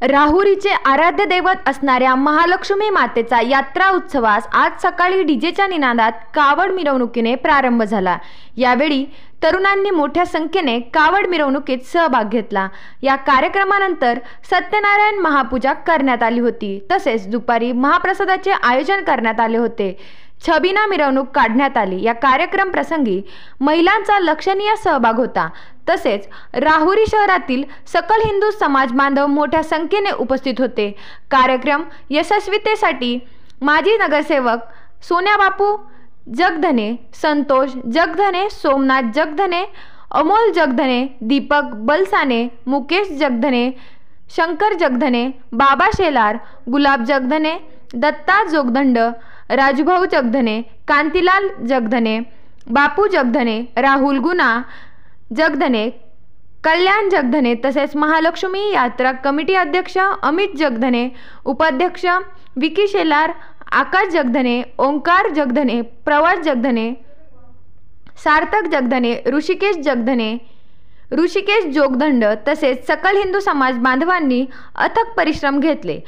राहुरीचे आराध्य दैवत असणाऱ्या महालक्ष्मी मातेचा यात्रा उत्सवास आज सकाळी डीजेच्या निनादात कावड मिरवणुकीने प्रारंभ झाला। यावेळी तरुणांनी मोठ्या संख्येने कावड मिरवणुकीत सहभाग घेतला। या कार्यक्रमानंतर सत्यनारायण महापूजा करण्यात आली होती। तसेच दुपारी महाप्रसादाचे आयोजन करण्यात आले होते। छबिना मिरवणूक काढण्यात आली। या कार्यक्रम प्रसंगी महिलांचा लक्षणीय सहभाग होता। तसेच राहुरी शहरातील सकल हिंदू समाज बांधव मोठ्या संख्येने उपस्थित होते। कार्यक्रम यशस्वीतेसाठी माजी नगरसेवक सोन्याबापू जगधने, संतोष जगधने, सोमनाथ जगधने, अमोल जगधने, दीपक बलसाने, मुकेश जगधने, शंकर जगधने, बाबा शेलार, गुलाब जगधने, दत्ता जोगदंड, राजभाऊ जगधने, कांतीलाल जगधने, बापू जगधने, राहुल गुना जगधने, कल्याण जगधने तसेच महालक्ष्मी यात्रा कमिटी अध्यक्ष अमित जगधने, उपाध्यक्ष विकी शेलार, आकाश जगधने, ओंकार जगधने, प्रवास जगधने, सार्थक जगधने, ऋषिकेश जगधने, ऋषिकेश जोगदंड तसेच सकल हिंदू समाज बांधवांनी अथक परिश्रम घेतले